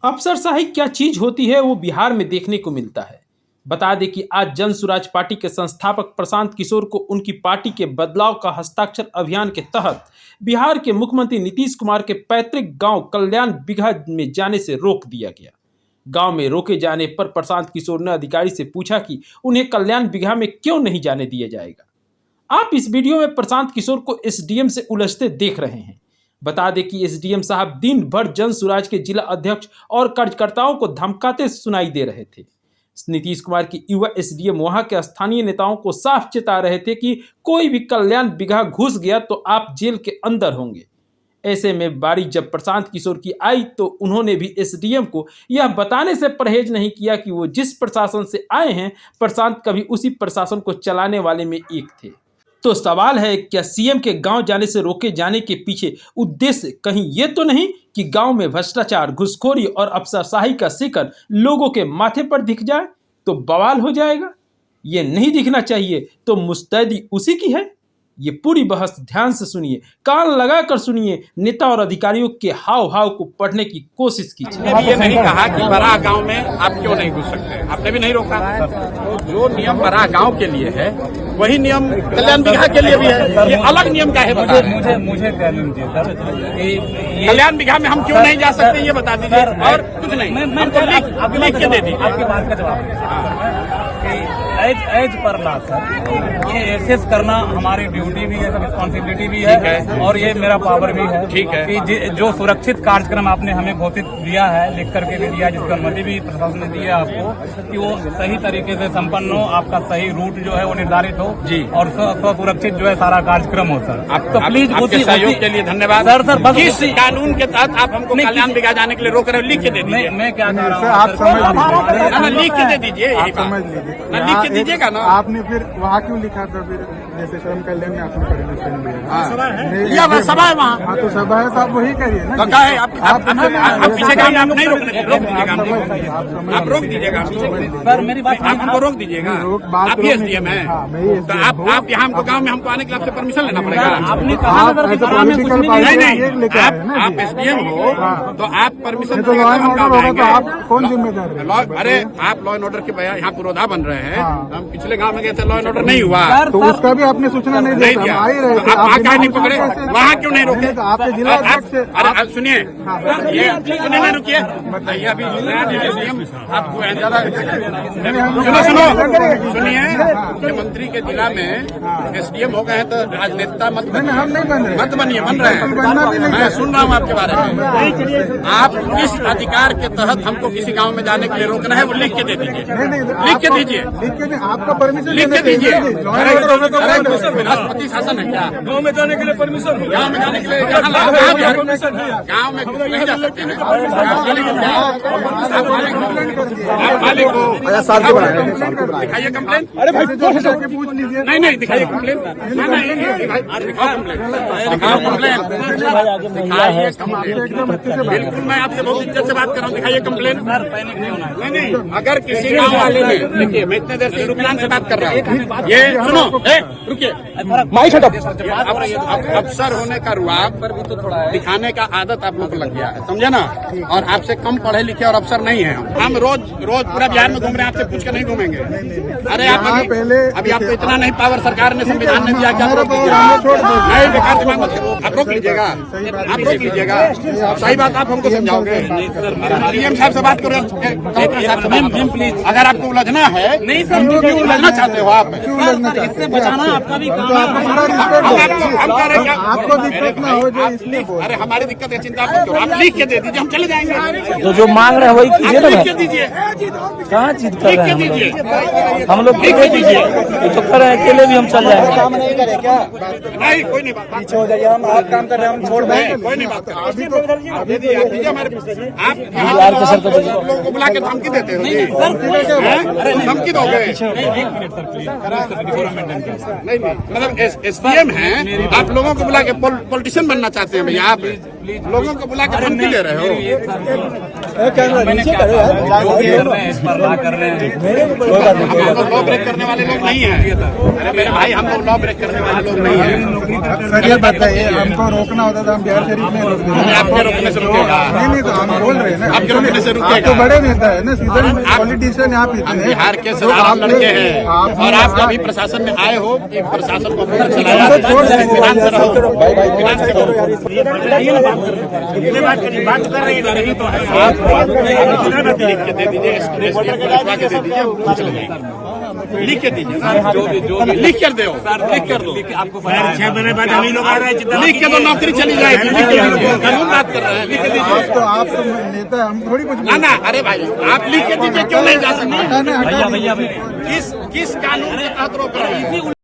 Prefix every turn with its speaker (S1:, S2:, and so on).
S1: अफसरशाही क्या चीज होती है वो बिहार में देखने को मिलता है। बता दें कि आज जन सुराज पार्टी के संस्थापक प्रशांत किशोर को उनकी पार्टी के बदलाव का हस्ताक्षर अभियान के तहत बिहार के मुख्यमंत्री नीतीश कुमार के पैतृक गांव कल्याण बिगहा में जाने से रोक दिया गया। गांव में रोके जाने पर प्रशांत किशोर ने अधिकारी से पूछा कि उन्हें कल्याण बिगहा में क्यों नहीं जाने दिया जाएगा। आप इस वीडियो में प्रशांत किशोर को एसडीएम से उलझते देख रहे हैं। बता दें कि एसडीएम साहब दिन भर जन सुराज के जिला अध्यक्ष और कार्यकर्ताओं को धमकाते सुनाई दे रहे थे। नीतीश कुमार की युवा एसडीएम वहां के स्थानीय नेताओं को साफ चेता रहे थे कि कोई भी कल्याण बिगहा घुस गया तो आप जेल के अंदर होंगे। ऐसे में बारी जब प्रशांत किशोर की आई तो उन्होंने भी एसडीएम को यह बताने से परहेज नहीं किया कि वो जिस प्रशासन से आए हैं प्रशांत कभी उसी प्रशासन को चलाने वाले में एक थे। तो सवाल है, क्या सीएम के गांव जाने से रोके जाने के पीछे उद्देश्य कहीं ये तो नहीं कि गांव में भ्रष्टाचार, घुसखोरी और अफसरशाही का शिकन लोगों के माथे पर दिख जाए तो बवाल हो जाएगा? ये नहीं दिखना चाहिए तो मुस्तैदी उसी की है। ये पूरी बहस ध्यान से सुनिए, कान लगा कर सुनिए, नेता और अधिकारियों के हाव भाव को पढ़ने की कोशिश कीजिए।
S2: ये नहीं कहा कि बड़ा गांव में आप क्यों नहीं घुस सकते, आपने भी नहीं रोका। तो जो नियम बड़ा गांव के लिए है वही नियम कल्याण बिगहा के लिए भी है। ये अलग नियम का है, बता
S3: मुझे कह लीजिए सर,
S2: कल्याण बिगहा में हम क्यों नहीं जा सकते ये बता दीजिए। और कुछ नहीं, हमको लिख के दे दीजिए।
S3: आपकी बात का जवाब एज पर ला सर, ये एसेस करना हमारी ड्यूटी भी है, रिस्पॉन्सिबिलिटी भी है और ये मेरा पावर भी है।
S2: ठीक है
S3: कि जो सुरक्षित कार्यक्रम आपने हमें घोषित दिया है, लिख करके भी दिया, जिसकी अनुमति भी प्रशासन ने दी है आपको कि वो सही तरीके से संपन्न हो, आपका सही रूट जो है वो निर्धारित हो
S2: जी और
S3: सुरक्षित जो है सारा कार्यक्रम हो सर।
S2: आप तो प्लीज आपके सहयोग के लिए धन्यवाद
S3: सर। बस
S2: किस कानून के तहत आप हमको कल्याण बिगहा जाने के लिए रोक रहे हो? लिख के दे दीजिए।
S3: मैं क्या कह रहा हूँ,
S2: लिख के दे दीजिए,
S4: समझ लीजिए।
S2: लिख के दीजिएगा ना।
S4: आपने फिर वहाँ क्यों लिखा था? फिर जैसे श्रम कल्याण में आपने परमिशन
S2: दिया सभा है वहाँ।
S4: हाँ तो सभा है, तो आप वही करिए ना।
S2: क्या है आप पीछे का आप नहीं रोक दीजिएगा, आप रोक दीजिएगा
S3: सर। मेरी बात
S2: आप हमको रोक दीजिएगा। आप ही एसडीएम है तो आप यहाँ हमको गाँव में हमको आने के लिए आपसे परमिशन लेना पड़ेगा।
S3: आपने कहा
S2: नहीं, आप एसडीएम हो तो आप परमिशन
S4: तो लॉ एंड ऑर्डर होगा तो आप कौन जिम्मेदार है?
S2: अरे आप लॉ एंड ऑर्डर के यहाँ पुरोधा बन रहे हैं। हम पिछले गांव में गए थे, लॉ एंड ऑर्डर नहीं हुआ
S4: तो उसका भी आपने सूचना नहीं दिया। आ ही रहे थे,
S2: आप क्या नहीं पकड़े, वहाँ क्यों नहीं रोके?
S4: आपके जिला अध्यक्ष से।
S2: अरे सुनिए, ये सुनिए ना, रुकिए, बताइए अभी आपको सुनिए, मुख्यमंत्री के जिला में एसडीएम हो गए हैं तो राजनेता मत बनिए,
S4: हम नहीं बन रहे,
S2: मत बनिए, बन रहे हैं। मैं सुन रहा हूँ आपके बारे में। आप किस अधिकार के तहत हमको किसी गांव में जाने के लिए रोकना है वो लिख के दे दीजिए। लिख के दीजिए,
S4: आपका परमिशन
S2: लिख के दीजिए। राष्ट्रपति शासन है क्या?
S3: गाँव में जाने के लिए परमिशन,
S2: गाँव में जाने के लिए गाँव में नहीं जा सकते हैं। आप मालिक हो, दिखाइए कंप्लेन।
S4: अरे भाई पूछ लीजिए।
S2: नहीं दिखाइए कंप्लेन, बिल्कुल मैं आपसे बहुत इज्जत से बात कर रहा हूँ, दिखाइए कंप्लेन। नहीं, अगर किसी गाँव वाले ने, देखिए मैं इतने देर से रुकलान से बात कर रहा हूँ, ये सुनो, रुकिए, अफसर होने का रुआब दिखाने का आदत आप लोग को लग गया है, समझे ना? और आपसे कम पढ़े लिखे और अफसर नहीं है हम रोज पूरा बिहार में घूम रहे हैं, आपसे पूछ कर नहीं घूमेंगे। अरे आप अभी आपको इतना नहीं पावर सरकार ने, संविधान ने दिया, क्या आप रोक दीजिएगा? नहीं, बेकार दिमाग मत करो, आप रोक लीजिएगा, आप रोक लीजिएगा। सही बात आप हमको समझाओगे? डीएम साहब से बात करो, कलेक्टर साहब से बात करो प्लीज। अगर आपको उलझना है, नहीं सर, क्यों उलझना चाहते हो आप?
S3: इससे बचाना आपका भी काम है।
S4: आपको दिक्कत ना हो जाए इसलिए।
S2: अरे हमारी दिक्कत है, चिंता मत करो, आप लिख के दे दीजिए, हम चले जाएंगे।
S3: तो जो मांग रहे हैं वही कीजिए ना।
S2: लिख के दीजिए,
S3: कहाँ चीज कर रहे हैं हम लोग?
S2: लिख के दीजिए।
S3: तो कर रहे हैं, अकेले भी हम चल जाएंगे।
S4: काम नहीं करे क्या?
S2: नहीं, कोई नहीं बात,
S4: पीछे हो जाइए, हम आप काम कर रहे हैं, हम छोड़ देंगे।
S2: कोई नहीं बात कर, दे दीजिए, आप दीजिए हमारे। आप
S3: बिहार के सर
S2: लोगों को बुला के धमकी देते हो? धमकी दोगे? नहीं, मतलब एसडीएम है, आप लोगों को बुला के पॉलिटिशियन बनना चाहते हैं भैया आप? लोगों को बुला कर धमकी दे रहे हो।
S3: मैंने क्या कहा? जो भी कर रहे हैं इस पर ला कर रहे हैं।
S2: लॉ ब्रेक करने वाले लोग नहीं हैं। अरे मेरे भाई, हम लोग लॉ ब्रेक करने वाले लोग नहीं हैं।
S4: सर ये बताइए, हमको रोकना होता था, हम बिहार शरीफ में रोक देते।
S2: आपके रोकने से रुकेगा?
S4: नहीं तो हम बोल रहे हैं ना,
S2: आपके रोकने से रुकेगा?
S4: आप तो बड़े नेता है ना, सीजन पॉलिटिशियन आप
S2: हम
S4: इतने
S2: बिहार के साधारण लड़के हैं, और आप कभी प्रशासन में आए हो कि प्रशासन को अंदर चलाया? ध्यान से रहो, ध्यान से रहो।
S3: बात कर रही है तो
S2: आप लिख के दे दीजिए, लिखवा के दे दीजिए, पूछ लेंगे। लिख के दीजिए, जो भी लिख कर दो, लिख कर दो।
S3: आपको 6 महीने बाद हम ही लोग आ रहे हैं,
S2: लिख के दो, नौकरी चली जाएगी। लिख के दीजिए, कानून बात कर रहे हैं, लिख के दीजिए।
S4: तो आप तो नेता, हम थोड़ी कुछ
S2: ना ना, अरे भाई आप लिख के दीजिए, क्यों नहीं जा सकते?
S4: भैया
S2: किस कानून के तहत रोक रहे हैं?